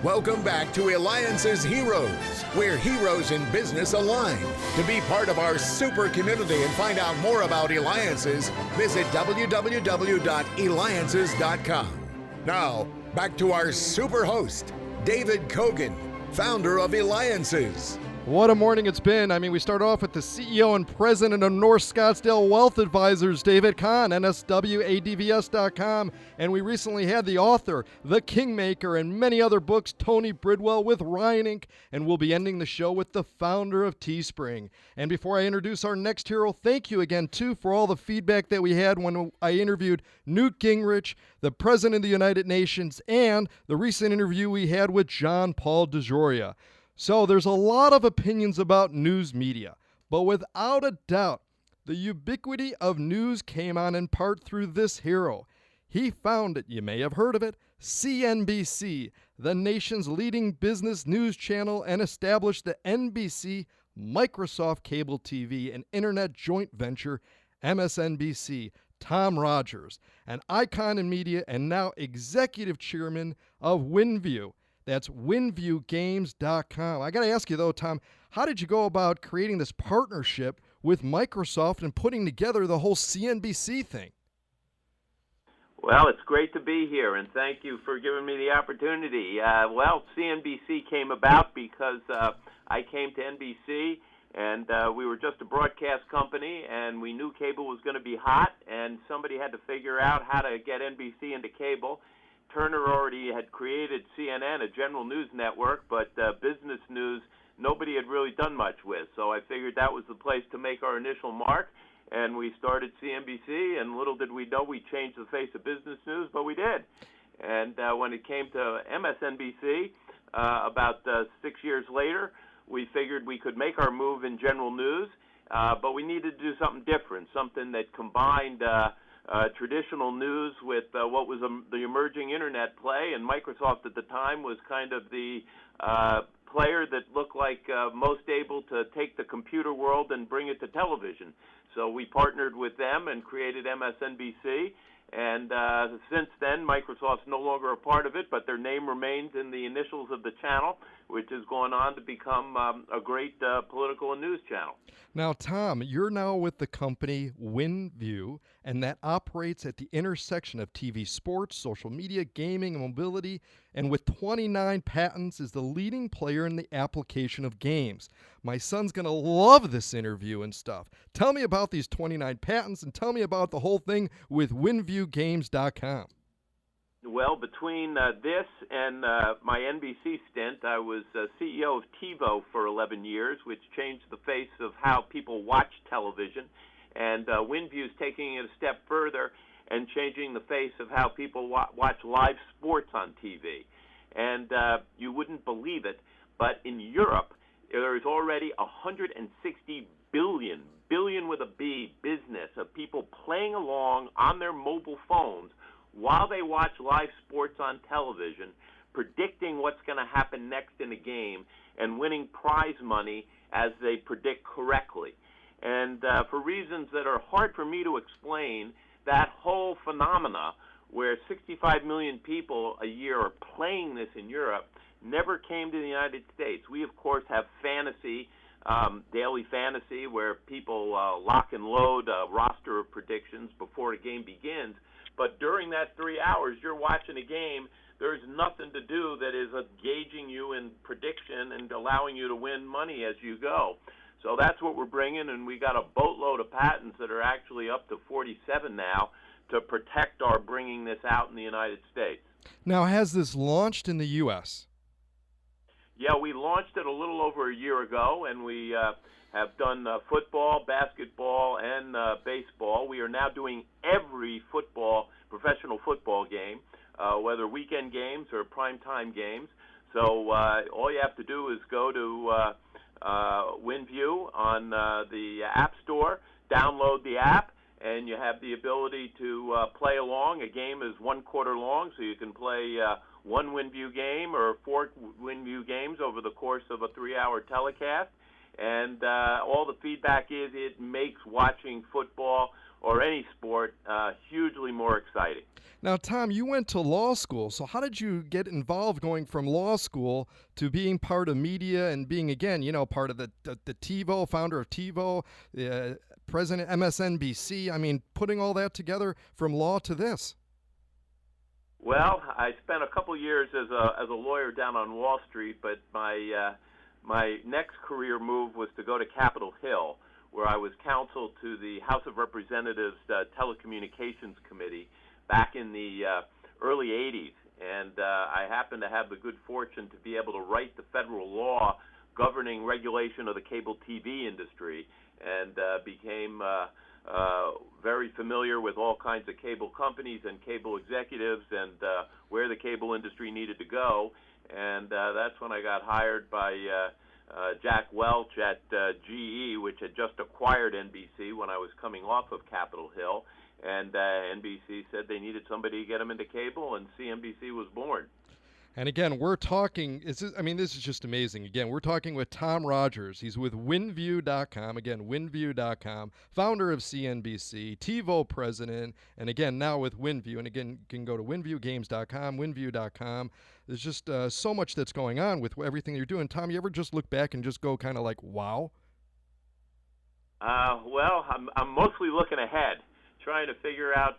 Welcome back to Eliances Heroes, where heroes in business align. To be part of our super community and find out more about Eliances, visit www.Eliances.com. Now, back to our super host, David Kogan, founder of Eliances. What a morning it's been. I mean, we start off with the CEO and president of North Scottsdale Wealth Advisors, David Kahn, MSWADVS.com. And we recently had the author, The Kingmaker, and many other books, Tony Bridwell with Ryan Inc. And we'll be ending the show with the founder of Teespring. And before I introduce our next hero, thank you again, too, for all the feedback that we had when I interviewed Newt Gingrich, the president of the United Nations, and the recent interview we had with John Paul DeJoria. So there's a lot of opinions about news media, but without a doubt, the ubiquity of news came on in part through this hero. He founded, you may have heard of it, CNBC, the nation's leading business news channel, and established the NBC, Microsoft Cable TV, and internet joint venture, MSNBC. Tom Rogers, an icon in media and now executive chairman of WinView. That's WinViewGames.com. I got to ask you, though, Tom, how did you go about creating this partnership with Microsoft and putting together the whole CNBC thing? Well, it's great to be here, and thank you for giving me the opportunity. CNBC came about because I came to NBC, and we were just a broadcast company, and we knew cable was going to be hot, and somebody had to figure out how to get NBC into cable. Turner already had created CNN, a general news network, but business news nobody had really done much with. So I figured that was the place to make our initial mark, and we started CNBC, and little did we know we changed the face of business news, but we did. And when it came to MSNBC, about 6 years later, we figured we could make our move in general news, but we needed to do something different, something that combined traditional news with what was the emerging internet play, and Microsoft at the time was kind of the player that looked like most able to take the computer world and bring it to television. So we partnered with them and created MSNBC, and since then Microsoft's no longer a part of it, but their name remains in the initials of the channel, which has gone on to become a great political and news channel. Now, Tom, you're now with the company WinView, and that operates at the intersection of TV sports, social media, gaming, and mobility, and with 29 patents is the leading player in the application of games. My son's going to love this interview and stuff. Tell me about these 29 patents, and tell me about the whole thing with WinViewGames.com. Well, between this and my NBC stint, I was CEO of TiVo for 11 years, which changed the face of how people watch television. And WinView's taking it a step further and changing the face of how people watch live sports on TV. And you wouldn't believe it, but in Europe, there is already 160 billion with a B, business of people playing along on their mobile phones while they watch live sports on television, predicting what's going to happen next in a game and winning prize money as they predict correctly. And for reasons that are hard for me to explain, that whole phenomena where 65 million people a year are playing this in Europe never came to the United States. We, of course, have fantasy, daily fantasy, where people lock and load a roster of predictions before a game begins. But during that 3 hours, you're watching a game. There's nothing to do that is engaging you in prediction and allowing you to win money as you go. So that's what we're bringing, and we got a boatload of patents that are actually up to 47 now to protect our bringing this out in the United States. Now, has this launched in the U.S.? Yeah, we launched it a little over a year ago, and we have done football, basketball, and baseball. We are now doing every professional football game, whether weekend games or primetime games. So all you have to do is go to WinView on the App Store, download the app, and you have the ability to play along. A game is 1 quarter long, so you can play one WinView game or 4 WinView games over the course of a 3-hour telecast. And all the feedback is it makes watching football or any sport hugely more exciting. Now, Tom, you went to law school. So how did you get involved going from law school to being part of media and being, again, part of the TiVo, founder of TiVo, president MSNBC? I mean, putting all that together from law to this. Well, I spent a couple years as a lawyer down on Wall Street, but my next career move was to go to Capitol Hill, where I was counsel to the House of Representatives Telecommunications Committee back in the early 80s. And I happened to have the good fortune to be able to write the federal law governing regulation of the cable TV industry, and became very familiar with all kinds of cable companies and cable executives and where the cable industry needed to go. And that's when I got hired by Jack Welch at GE, which had just acquired NBC when I was coming off of Capitol Hill. And NBC said they needed somebody to get them into cable, and CNBC was born. And again, we're talking, this is just amazing. Again, we're talking with Tom Rogers. He's with WinView.com, again, WinView.com, founder of CNBC, TiVo president, and again, now with WinView. And again, you can go to WinViewGames.com, WinView.com. There's just so much that's going on with everything you're doing. Tom, you ever just look back and just go kind of like, wow? Well, I'm mostly looking ahead, trying to figure out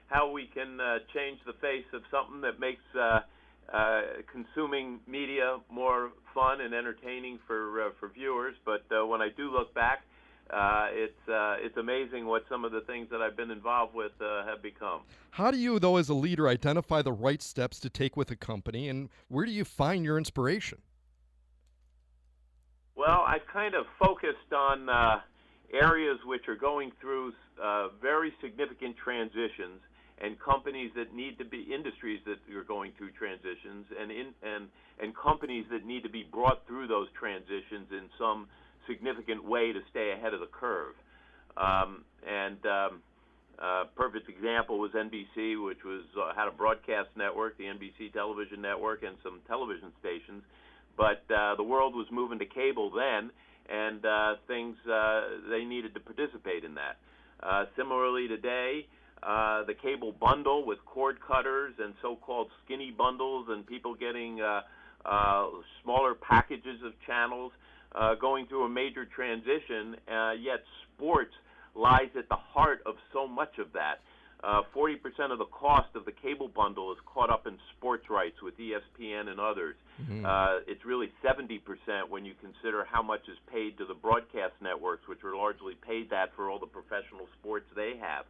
how we can change the face of something that makes consuming media more fun and entertaining for viewers. But when I do look back, it's amazing what some of the things that I've been involved with have become. How do you, though, as a leader, identify the right steps to take with a company, and where do you find your inspiration? Well, I've kind of focused on areas which are going through very significant transitions, and companies that need to be, industries that are going through transitions, and companies that need to be brought through those transitions in some significant way to stay ahead of the curve. Perfect example was NBC, which had a broadcast network, the NBC television network, and some television stations. But the world was moving to cable then, and they needed to participate in that. Similarly today, the cable bundle with cord cutters and so-called skinny bundles, and people getting smaller packages of channels, going through a major transition, yet sports lies at the heart of so much of that. 40% of the cost of the cable bundle is caught up in sports rights with ESPN and others. Mm-hmm. It's really 70% when you consider how much is paid to the broadcast networks, which are largely paid that for all the professional sports they have.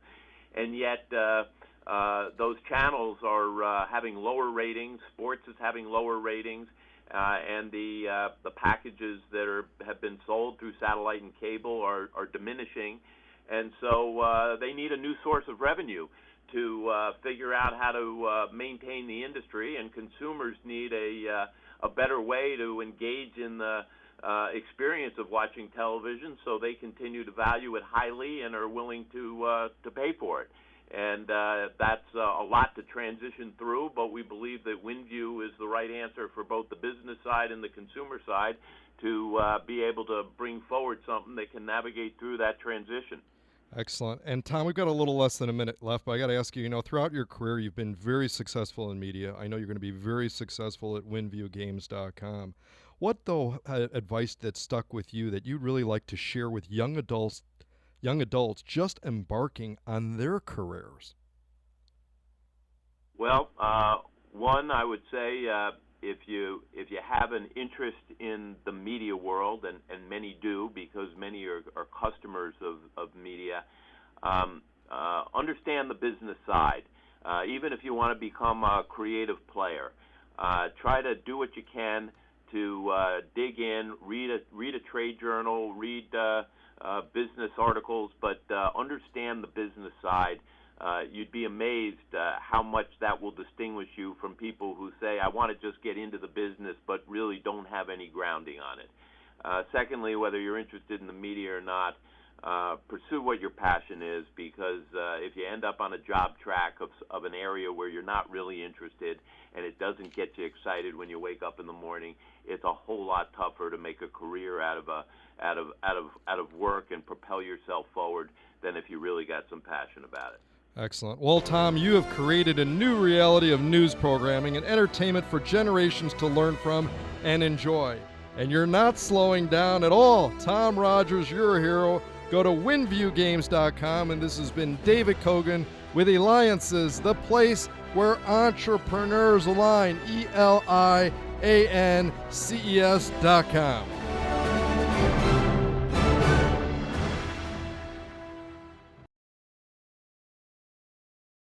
And yet those channels are having lower ratings, sports is having lower ratings, and the packages that have been sold through satellite and cable are diminishing. And so they need a new source of revenue to figure out how to maintain the industry, and consumers need a better way to engage in the experience of watching television, so they continue to value it highly and are willing to pay for it. And that's a lot to transition through, but we believe that WinView is the right answer for both the business side and the consumer side to be able to bring forward something that can navigate through that transition. Excellent. And Tom, we've got a little less than a minute left, but I got to ask you, throughout your career, you've been very successful in media. I know you're going to be very successful at WinViewGames.com. What, though, advice that stuck with you that you'd really like to share with young adults just embarking on their careers? Well, one, I would say if you have an interest in the media world, and many do because many are customers of media, understand the business side. Even if you want to become a creative player, try to do what you can to dig in, read a trade journal, read business articles, but understand the business side. You'd be amazed how much that will distinguish you from people who say, I want to just get into the business, but really don't have any grounding on it. Secondly, whether you're interested in the media or not, pursue what your passion is, because if you end up on a job track of an area where you're not really interested and it doesn't get you excited when you wake up in the morning, it's a whole lot tougher to make a career out of work and propel yourself forward than if you really got some passion about it. Excellent. Well, Tom, you have created a new reality of news programming and entertainment for generations to learn from and enjoy. And you're not slowing down at all. Tom Rogers, you're a hero. Go to WinViewGames.com, and this has been David Kogan with Eliances, the place where entrepreneurs align. ELIANCES.com.